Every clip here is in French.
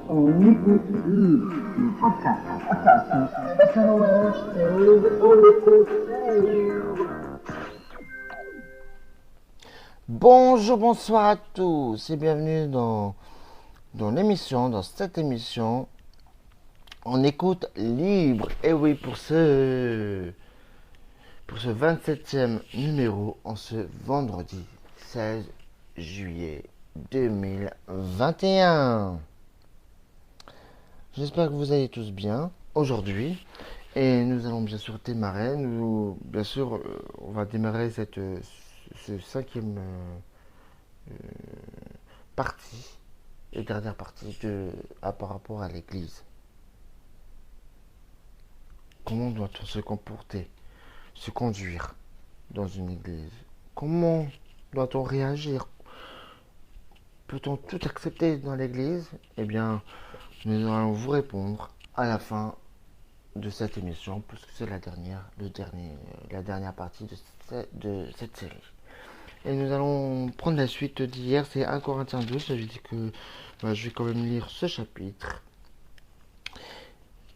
On écoute le podcast. Attention, c'est on écoute. Bonjour, bonsoir à tous et bienvenue dans cette émission, on écoute libre. Et oui, pour ce 27e numéro, en ce vendredi 16 juillet 2021. J'espère que vous allez tous bien aujourd'hui. Et nous allons bien sûr démarrer. On va démarrer ce cinquième partie et dernière partie par rapport à l'Église. Comment doit-on se comporter, se conduire dans une Église? Comment doit-on réagir? Peut-on tout accepter dans l'Église? Eh bien, nous allons vous répondre à la fin de cette émission, puisque c'est la dernière partie de cette série. Et nous allons prendre la suite d'hier, c'est 1 Corinthiens 12. J'avais dit que je vais quand même lire ce chapitre.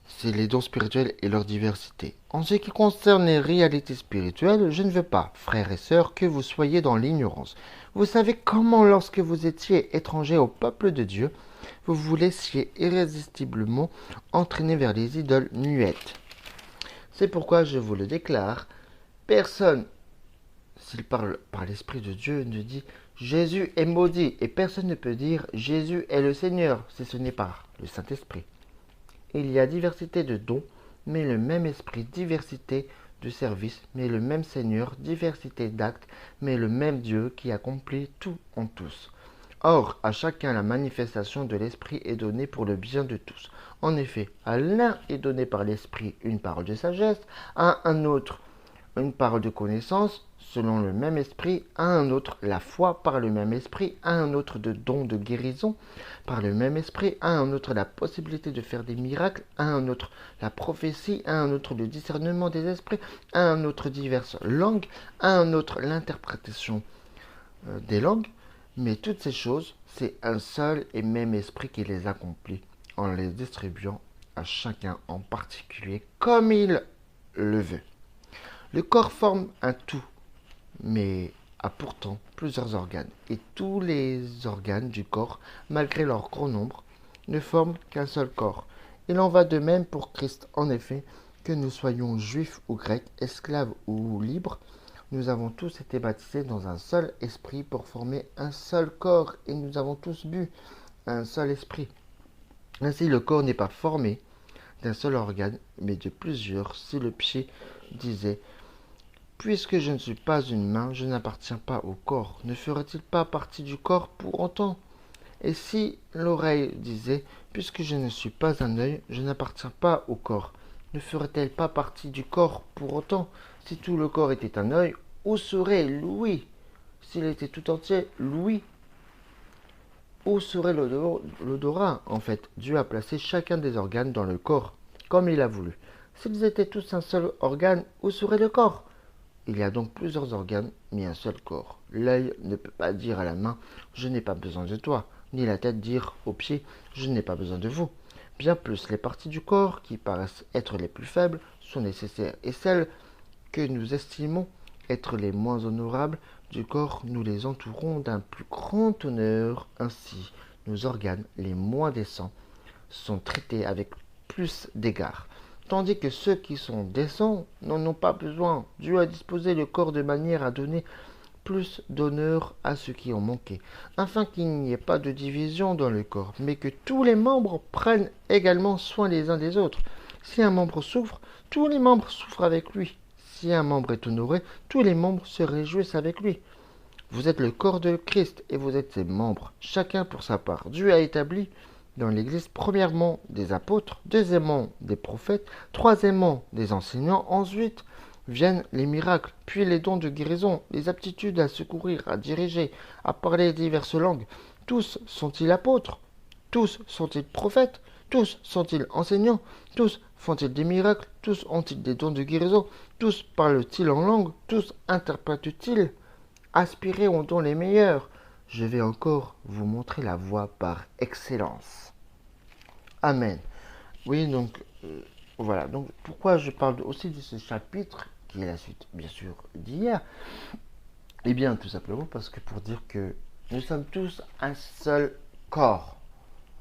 C'est les dons spirituels et leur diversité. En ce qui concerne les réalités spirituelles, je ne veux pas, frères et sœurs, que vous soyez dans l'ignorance. Vous savez comment, lorsque vous étiez étrangers au peuple de Dieu, vous vous laissiez irrésistiblement entraîner vers les idoles muettes. C'est pourquoi je vous le déclare, personne, s'il parle par l'Esprit de Dieu, ne dit « Jésus est maudit » et personne ne peut dire « Jésus est le Seigneur » si ce n'est par le Saint-Esprit. Il y a diversité de dons, mais le même esprit, diversité de services, mais le même Seigneur, diversité d'actes, mais le même Dieu qui accomplit tout en tous. Or, à chacun la manifestation de l'esprit est donnée pour le bien de tous. En effet, à l'un est donné par l'esprit une parole de sagesse, à un autre une parole de connaissance, selon le même esprit, à un autre la foi par le même esprit, à un autre de dons de guérison par le même esprit, à un autre la possibilité de faire des miracles, à un autre la prophétie, à un autre le discernement des esprits, à un autre diverses langues, à un autre l'interprétation des langues. Mais toutes ces choses, c'est un seul et même esprit qui les accomplit, en les distribuant à chacun en particulier comme il le veut. Le corps forme un tout, mais a pourtant plusieurs organes. Et tous les organes du corps, malgré leur grand nombre, ne forment qu'un seul corps. Il en va de même pour Christ. En effet, que nous soyons juifs ou grecs, esclaves ou libres, nous avons tous été baptisés dans un seul esprit pour former un seul corps, et nous avons tous bu un seul esprit. Ainsi, le corps n'est pas formé d'un seul organe, mais de plusieurs. Si le pied disait puisque je ne suis pas une main, je n'appartiens pas au corps. Ne ferait-il pas partie du corps pour autant? Et si l'oreille disait, puisque je ne suis pas un œil, je n'appartiens pas au corps, ne ferait-elle pas partie du corps pour autant? Si tout le corps était un œil, où serait l'ouïe? S'il était tout entier, l'ouïe, où serait l'odorat? En fait, Dieu a placé chacun des organes dans le corps, comme il a voulu. S'ils étaient tous un seul organe, où serait le corps? Il y a donc plusieurs organes, mais un seul corps. L'œil ne peut pas dire à la main « Je n'ai pas besoin de toi », ni la tête dire aux pieds « Je n'ai pas besoin de vous ». Bien plus, les parties du corps, qui paraissent être les plus faibles, sont nécessaires, et celles que nous estimons être les moins honorables du corps, nous les entourons d'un plus grand honneur. Ainsi, nos organes les moins décents sont traités avec plus d'égard, tandis que ceux qui sont décents n'en ont pas besoin. Dieu a disposé le corps de manière à donner plus d'honneur à ceux qui ont manqué, afin qu'il n'y ait pas de division dans le corps, mais que tous les membres prennent également soin les uns des autres. Si un membre souffre, tous les membres souffrent avec lui. Si un membre est honoré, tous les membres se réjouissent avec lui. Vous êtes le corps de Christ et vous êtes ses membres, chacun pour sa part. Dieu a établi dans l'Église, premièrement des apôtres, deuxièmement des prophètes, troisièmement des enseignants, ensuite viennent les miracles, puis les dons de guérison, les aptitudes à secourir, à diriger, à parler diverses langues. Tous sont-ils apôtres? Tous sont-ils prophètes? Tous sont-ils enseignants? Tous font-ils des miracles? Tous ont-ils des dons de guérison? Tous parlent-ils en langue? Tous interprètent-ils? Aspirez aux dons les meilleurs. Je vais encore vous montrer la voie par excellence. Amen. Oui, donc voilà. Donc pourquoi je parle aussi de ce chapitre, qui est la suite, bien sûr, d'hier. Eh bien, tout simplement parce que pour dire que nous sommes tous un seul corps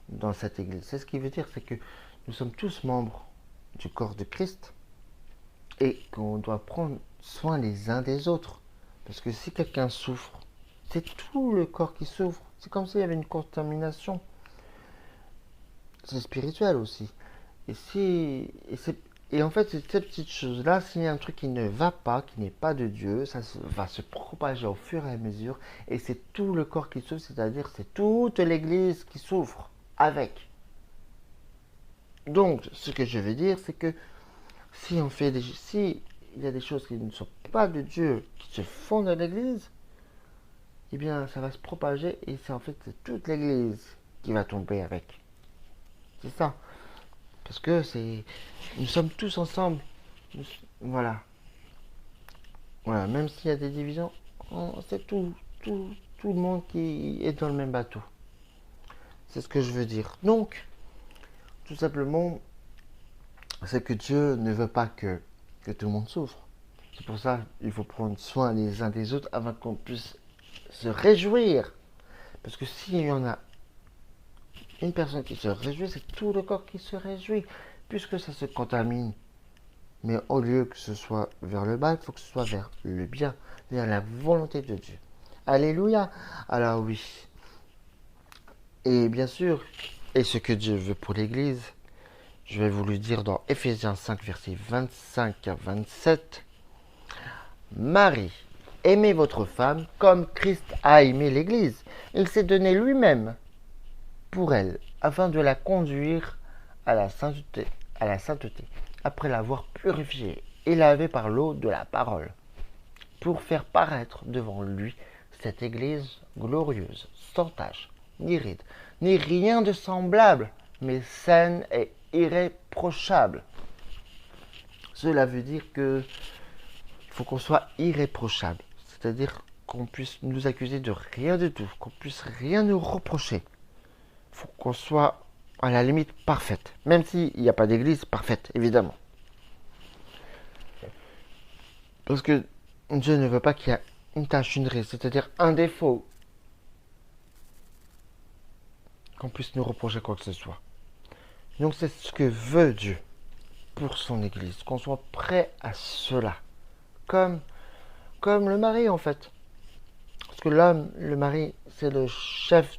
dans cette église. C'est ce qui veut dire, c'est que nous sommes tous membres du corps de Christ et qu'on doit prendre soin les uns des autres. Parce que si quelqu'un souffre, c'est tout le corps qui souffre. C'est comme s'il y avait une contamination. C'est spirituel aussi. Et si et en fait, c'est cette petite chose-là, s'il y a un truc qui ne va pas, qui n'est pas de Dieu, va se propager au fur et à mesure, et c'est tout le corps qui souffre, c'est-à-dire c'est toute l'Église qui souffre avec. Donc, ce que je veux dire, c'est que si il y a des choses qui ne sont pas de Dieu, qui se font dans l'Église, eh bien, ça va se propager, et c'est toute l'Église qui va tomber avec. C'est ça. Parce que nous sommes tous ensemble. Voilà. Voilà. Même s'il y a des divisions, c'est tout le monde qui est dans le même bateau. C'est ce que je veux dire. Donc, tout simplement, c'est que Dieu ne veut pas que tout le monde souffre. C'est pour ça qu'il faut prendre soin les uns des autres afin qu'on puisse se réjouir. Parce que s'il y en a une personne qui se réjouit, c'est tout le corps qui se réjouit, puisque ça se contamine. Mais au lieu que ce soit vers le bas, il faut que ce soit vers le bien, vers la volonté de Dieu. Alléluia. Alors oui. Et bien sûr, et ce que Dieu veut pour l'Église, je vais vous le dire dans Ephésiens 5, versets 25 à 27. Marie, aimez votre femme comme Christ a aimé l'Église. Il s'est donné lui-même pour elle, afin de la conduire à la sainteté, après l'avoir purifiée et lavée par l'eau de la parole, pour faire paraître devant lui cette Église glorieuse, sans tache, ni ride, ni rien de semblable, mais saine et irréprochable. Cela veut dire que il faut qu'on soit irréprochable, c'est-à-dire qu'on puisse nous accuser de rien du tout, qu'on puisse rien nous reprocher. Il faut qu'on soit à la limite parfaite, même s'il n'y a pas d'église parfaite, évidemment. Parce que Dieu ne veut pas qu'il y ait une tache, une ride, c'est-à-dire un défaut, qu'on puisse nous reprocher quoi que ce soit. Donc c'est ce que veut Dieu pour son église, qu'on soit prêt à cela. Comme le mari en fait. Parce que l'homme, le mari, c'est le chef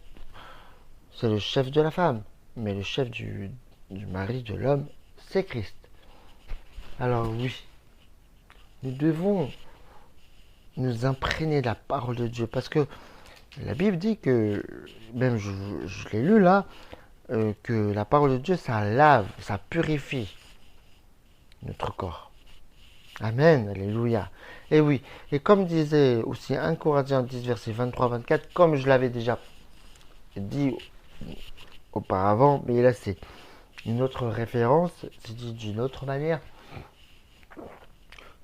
de la femme. Mais le chef du mari, de l'homme, c'est Christ. Alors oui, nous devons nous imprégner de la parole de Dieu. Parce que la Bible dit que, même je l'ai lu là, que la parole de Dieu, ça lave, ça purifie notre corps. Amen, alléluia. Et oui, et comme disait aussi 1 Corinthiens 10, verset 23-24, comme je l'avais déjà dit auparavant, mais là c'est une autre référence, c'est dit d'une autre manière.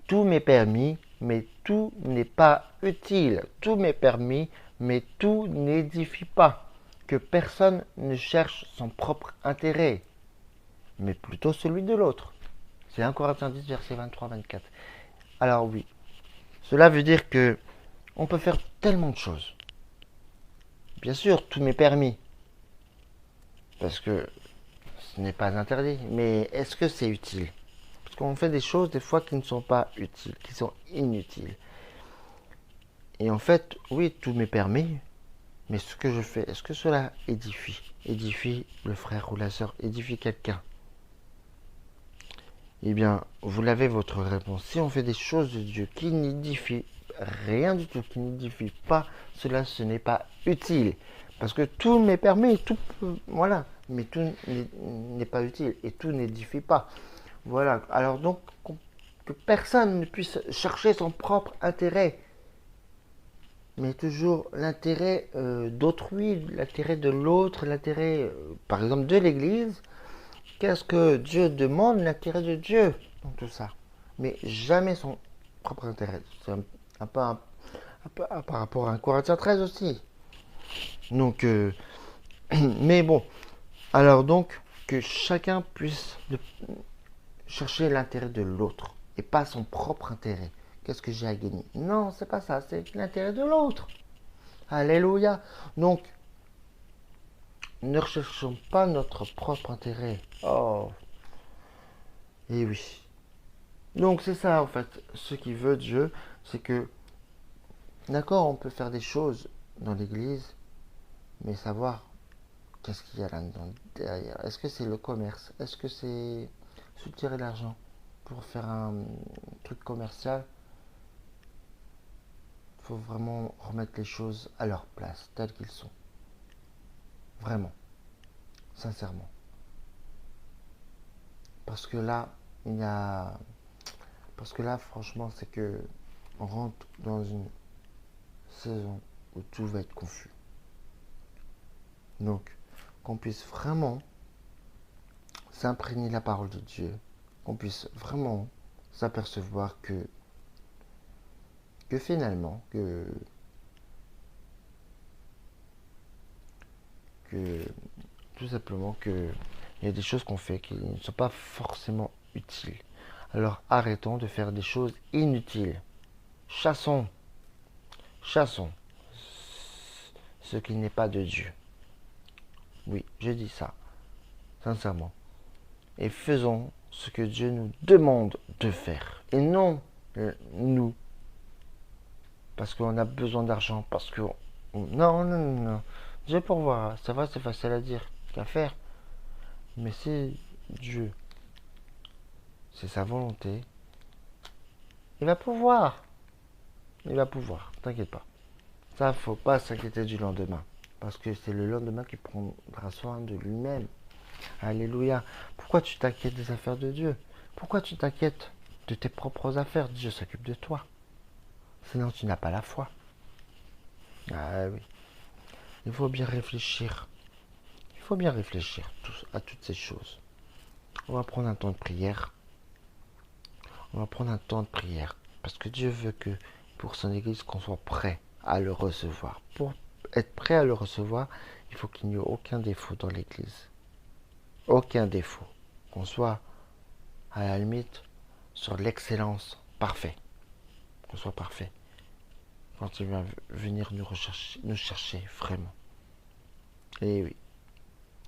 Tout m'est permis, mais tout n'est pas utile. Tout m'est permis, mais tout n'édifie pas. Que personne ne cherche son propre intérêt, mais plutôt celui de l'autre. C'est 1 Corinthiens 10, verset 23-24. Alors oui, cela veut dire que on peut faire tellement de choses. Bien sûr, tout m'est permis, parce que ce n'est pas interdit. Mais est-ce que c'est utile? Parce qu'on fait des choses des fois qui ne sont pas utiles, qui sont inutiles. Et en fait, oui, tout m'est permis, mais ce que je fais, est-ce que cela édifie le frère ou la sœur, édifie quelqu'un? Eh bien, vous l'avez votre réponse. Si on fait des choses de Dieu qui n'édifient rien du tout, qui n'édifient pas, cela ce n'est pas utile. Parce que tout m'est permis, tout, voilà, mais tout n'est pas utile et tout n'édifie pas. Voilà, alors donc que personne ne puisse chercher son propre intérêt, mais toujours l'intérêt d'autrui, l'intérêt de l'autre, l'intérêt, par exemple, de l'Église. Qu'est-ce que Dieu demande? L'intérêt de Dieu dans tout ça. Mais jamais son propre intérêt. C'est un peu par rapport à 1 Corinthiens 13 aussi. Donc, mais bon. Alors donc, que chacun puisse chercher l'intérêt de l'autre et pas son propre intérêt. Qu'est-ce que j'ai à gagner? Non, c'est pas ça, c'est l'intérêt de l'autre. Alléluia. Donc, ne recherchons pas notre propre intérêt. Oh, et oui. Donc, c'est ça, en fait. Ce qu'il veut Dieu, c'est que, d'accord, on peut faire des choses dans l'église, mais savoir qu'est-ce qu'il y a là-dedans derrière. Est-ce que c'est le commerce? Est-ce que c'est soutirer l'argent pour faire un truc commercial? Il faut vraiment remettre les choses à leur place, telles qu'ils sont. Vraiment. Sincèrement. Parce que là, Parce que là, franchement, c'est que on rentre dans une saison où tout va être confus. Donc, qu'on puisse vraiment s'imprégner de la parole de Dieu, qu'on puisse vraiment s'apercevoir que finalement, que tout simplement que il y a des choses qu'on fait qui ne sont pas forcément utiles. Alors arrêtons de faire des choses inutiles. Chassons ce qui n'est pas de Dieu. Oui, je dis ça, sincèrement. Et faisons ce que Dieu nous demande de faire. Et non nous. Parce qu'on a besoin d'argent. Parce que... Non. Dieu pourvoira. Ça va, c'est facile à dire qu'à faire. Mais c'est Dieu. C'est sa volonté. Il va pouvoir. T'inquiète pas. Ça, faut pas s'inquiéter du lendemain. Parce que c'est le lendemain qui prendra soin de lui-même. Alléluia. Pourquoi tu t'inquiètes des affaires de Dieu? Pourquoi tu t'inquiètes de tes propres affaires? Dieu s'occupe de toi. Sinon, tu n'as pas la foi. Ah oui. Il faut bien réfléchir. Il faut bien réfléchir à toutes ces choses. On va prendre un temps de prière. Parce que Dieu veut que pour son Église, qu'on soit prêt à le recevoir. Pour être prêt à le recevoir, il faut qu'il n'y ait aucun défaut dans l'Église. Aucun défaut. Qu'on soit à la limite sur l'excellence parfait. Qu'on soit parfait. Quand il va venir nous chercher vraiment. Et oui.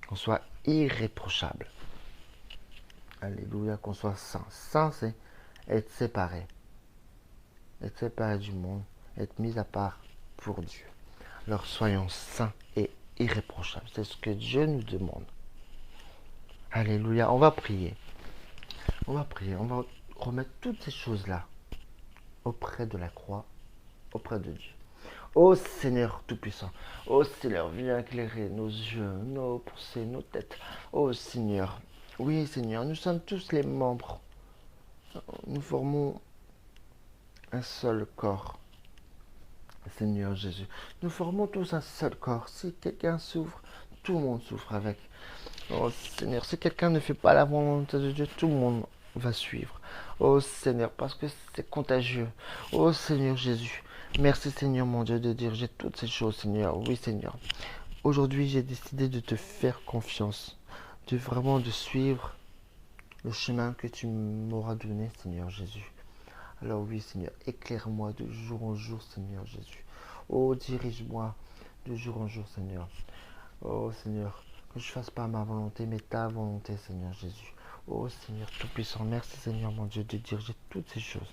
Qu'on soit irréprochable. Alléluia, qu'on soit saint. Saint, c'est être séparé. Être séparé du monde. Être mis à part pour Dieu. Alors soyons saints et irréprochables. C'est ce que Dieu nous demande. Alléluia, on va prier. On va remettre toutes ces choses-là auprès de la croix, auprès de Dieu. Ô Seigneur Tout-Puissant, ô Seigneur, viens éclairer nos yeux, nos pensées, nos têtes. Ô Seigneur, oui Seigneur, nous sommes tous les membres. Nous formons un seul corps. Seigneur Jésus, nous formons tous un seul corps. Si quelqu'un souffre, tout le monde souffre avec. Oh Seigneur, si quelqu'un ne fait pas la volonté de Dieu, tout le monde va suivre. Oh Seigneur, parce que c'est contagieux. Oh Seigneur Jésus, merci Seigneur mon Dieu de dire j'ai toutes ces choses Seigneur. Oui Seigneur, aujourd'hui j'ai décidé de te faire confiance, de suivre le chemin que tu m'auras donné Seigneur Jésus. Alors oui Seigneur, éclaire-moi de jour en jour Seigneur Jésus. Oh dirige-moi de jour en jour Seigneur. Oh Seigneur, que je ne fasse pas ma volonté, mais ta volonté, Seigneur Jésus. Oh Seigneur Tout-Puissant, merci Seigneur mon Dieu de diriger toutes ces choses.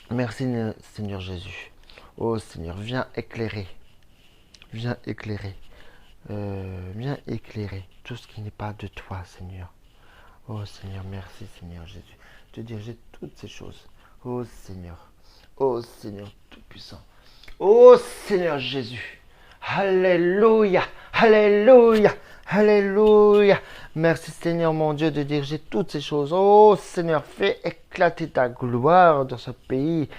Merci Seigneur Jésus. Oh Seigneur, viens éclairer. Viens éclairer. Viens éclairer tout ce qui n'est pas de toi, Seigneur. Oh Seigneur, merci Seigneur Jésus de diriger toutes ces choses. Oh Seigneur Tout-Puissant. Oh Seigneur Jésus. Alléluia, alléluia, alléluia. Merci Seigneur mon Dieu de diriger toutes ces choses. Oh Seigneur, fais éclater ta gloire dans ce pays.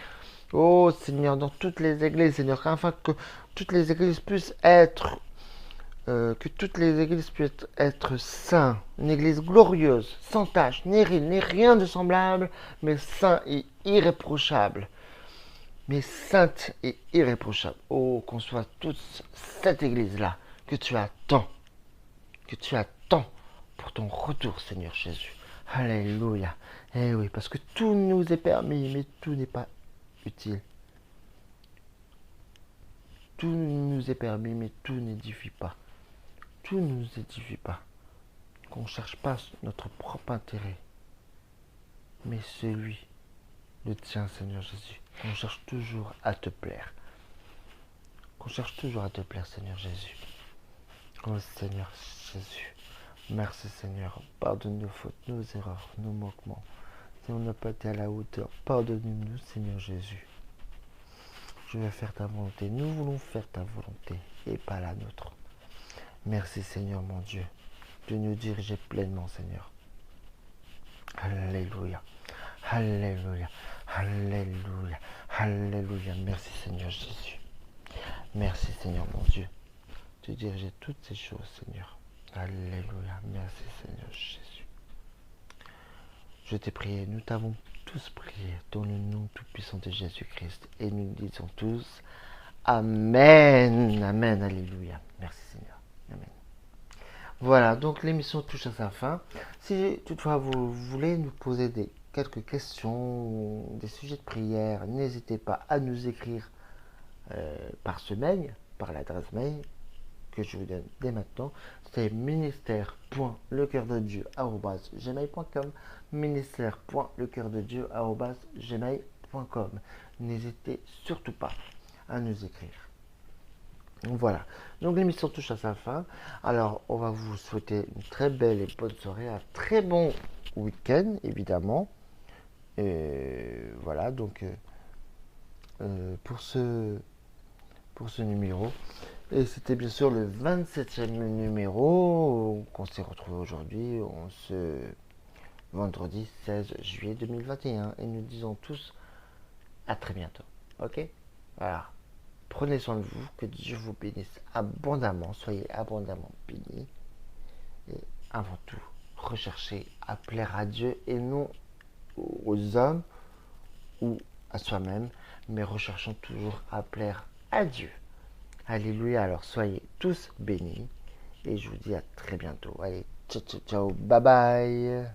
Oh Seigneur, dans toutes les églises, Seigneur, afin que toutes les églises puissent être saintes. Une église glorieuse, sans tache, ni rien de semblable, mais saint et irréprochable. Mais sainte et irréprochable. Oh, qu'on soit tous cette église-là que tu attends pour ton retour, Seigneur Jésus. Alléluia. Eh oui, parce que tout nous est permis, mais tout n'est pas utile. Tout nous est permis, mais tout n'édifie pas. Tout ne nous édifie pas. Qu'on ne cherche pas notre propre intérêt, mais celui, le tien, Seigneur Jésus. Qu'on cherche toujours à te plaire. Qu'on cherche toujours à te plaire, Seigneur Jésus. Oh Seigneur Jésus. Merci Seigneur. Pardonne nos fautes, nos erreurs, nos manquements. Si on n'a pas été à la hauteur, pardonne-nous, Seigneur Jésus. Je vais faire ta volonté. Nous voulons faire ta volonté et pas la nôtre. Merci Seigneur mon Dieu de nous diriger pleinement, Seigneur. Alléluia. Alléluia. Alléluia. Alléluia. Merci Seigneur Jésus. Merci Seigneur mon Dieu de diriger toutes ces choses, Seigneur. Alléluia. Merci Seigneur Jésus. Je t'ai prié, nous t'avons tous prié dans le nom tout-puissant de Jésus-Christ. Et nous disons tous Amen. Amen. Alléluia. Merci Seigneur. Amen. Voilà, donc l'émission touche à sa fin. Si toutefois vous voulez nous poser quelques questions, des sujets de prière, n'hésitez pas à nous écrire par semaine, par l'adresse mail que je vous donne dès maintenant. C'est ministère.lecoeurdedieu@gmail.com, ministère.lecoeurdedieu@gmail.com. N'hésitez surtout pas à nous écrire. Voilà, donc l'émission touche à sa fin. Alors, on va vous souhaiter une très belle et bonne soirée, un très bon week-end, évidemment. Et voilà, donc pour ce numéro. Et c'était bien sûr le 27e numéro qu'on s'est retrouvé aujourd'hui, ce vendredi 16 juillet 2021. Et nous disons tous à très bientôt. Ok? Voilà. Prenez soin de vous, que Dieu vous bénisse abondamment, soyez abondamment bénis. Et avant tout, recherchez à plaire à Dieu et non aux hommes ou à soi-même, mais recherchons toujours à plaire à Dieu. Alléluia, alors soyez tous bénis et je vous dis à très bientôt. Allez, ciao, ciao, ciao, bye bye.